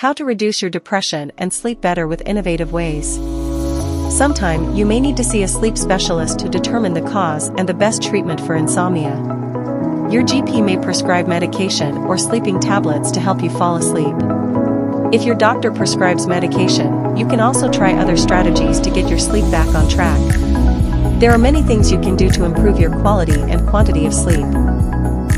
How to reduce your depression and sleep better with innovative ways. Sometime you may need to see a sleep specialist to determine the cause and the best treatment for insomnia. Your GP may prescribe medication or sleeping tablets to help you fall asleep. If your doctor prescribes medication, you can also try other strategies to get your sleep back on track. There are many things you can do to improve your quality and quantity of sleep.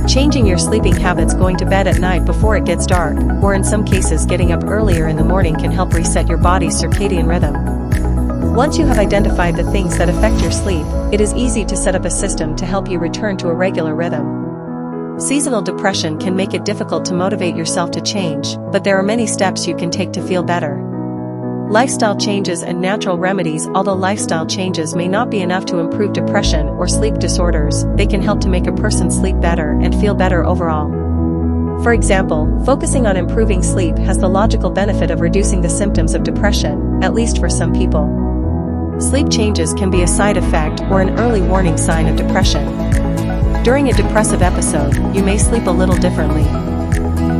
Changing your sleeping habits, going to bed at night before it gets dark, or in some cases getting up earlier in the morning, can help reset your body's circadian rhythm. Once you have identified the things that affect your sleep, it is easy to set up a system to help you return to a regular rhythm. Seasonal depression can make it difficult to motivate yourself to change, but there are many steps you can take to feel better. Lifestyle changes and natural remedies. Although lifestyle changes may not be enough to improve depression or sleep disorders, they can help to make a person sleep better and feel better overall. For example, focusing on improving sleep has the logical benefit of reducing the symptoms of depression, at least for some people. Sleep changes can be a side effect or an early warning sign of depression. During a depressive episode, you may sleep a little differently.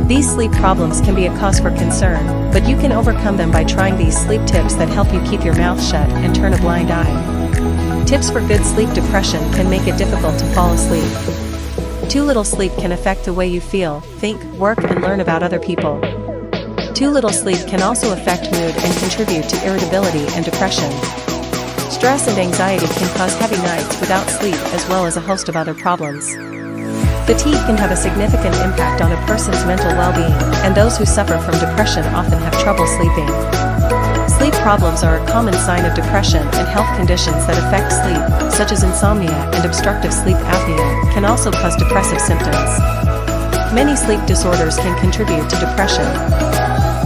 These sleep problems can be a cause for concern, but you can overcome them by trying these sleep tips that help you keep your mouth shut and turn a blind eye. Tips for good sleep. Depression can make it difficult to fall asleep. Too little sleep can affect the way you feel, think, work, and learn about other people. Too little sleep can also affect mood and contribute to irritability and depression. Stress and anxiety can cause heavy nights without sleep, as well as a host of other problems. Fatigue can have a significant impact on a person's mental well-being, and those who suffer from depression often have trouble sleeping. Sleep problems are a common sign of depression, and health conditions that affect sleep, such as insomnia and obstructive sleep apnea, can also cause depressive symptoms. Many sleep disorders can contribute to depression.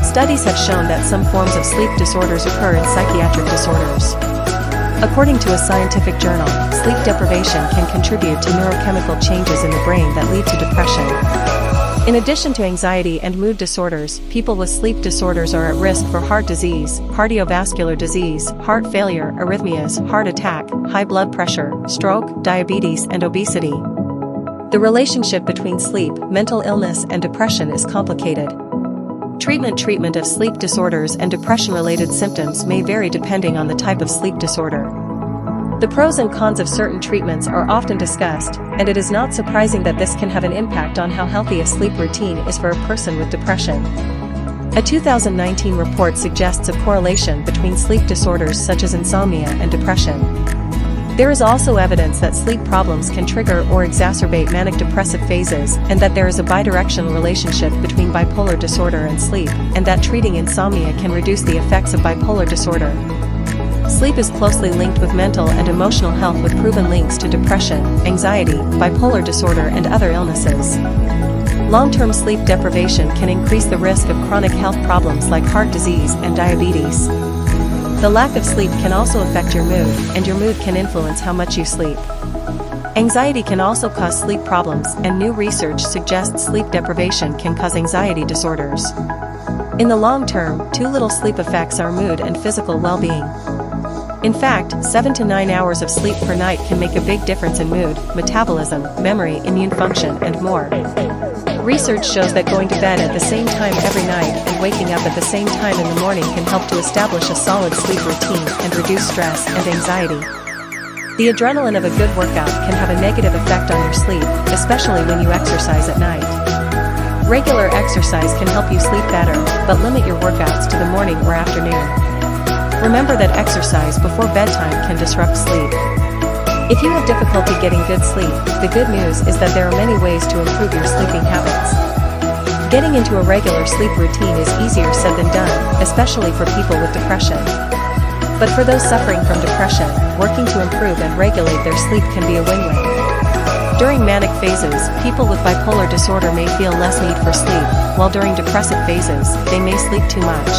Studies have shown that some forms of sleep disorders occur in psychiatric disorders. According to a scientific journal, sleep deprivation can contribute to neurochemical changes in the brain that lead to depression. In addition to anxiety and mood disorders, people with sleep disorders are at risk for heart disease, cardiovascular disease, heart failure, arrhythmias, heart attack, high blood pressure, stroke, diabetes, and obesity. The relationship between sleep, mental illness, and depression is complicated. Treatment of sleep disorders and depression-related symptoms may vary depending on the type of sleep disorder. The pros and cons of certain treatments are often discussed, and it is not surprising that this can have an impact on how healthy a sleep routine is for a person with depression. A 2019 report suggests a correlation between sleep disorders such as insomnia and depression. There is also evidence that sleep problems can trigger or exacerbate manic depressive phases, and that there is a bidirectional relationship between bipolar disorder and sleep, and that treating insomnia can reduce the effects of bipolar disorder. Sleep is closely linked with mental and emotional health, with proven links to depression, anxiety, bipolar disorder, and other illnesses. Long-term sleep deprivation can increase the risk of chronic health problems like heart disease and diabetes. The lack of sleep can also affect your mood, and your mood can influence how much you sleep. Anxiety can also cause sleep problems, and new research suggests sleep deprivation can cause anxiety disorders. In the long term, too little sleep affects our mood and physical well-being. In fact, 7 to 9 hours of sleep per night can make a big difference in mood, metabolism, memory, immune function, and more. Research shows that going to bed at the same time every night and waking up at the same time in the morning can help to establish a solid sleep routine and reduce stress and anxiety. The adrenaline of a good workout can have a negative effect on your sleep, especially when you exercise at night. Regular exercise can help you sleep better, but limit your workouts to the morning or afternoon. Remember that exercise before bedtime can disrupt sleep. If you have difficulty getting good sleep, the good news is that there are many ways to improve your sleeping habits. Getting into a regular sleep routine is easier said than done, especially for people with depression. But for those suffering from depression, working to improve and regulate their sleep can be a win-win. During manic phases, people with bipolar disorder may feel less need for sleep, while during depressive phases, they may sleep too much.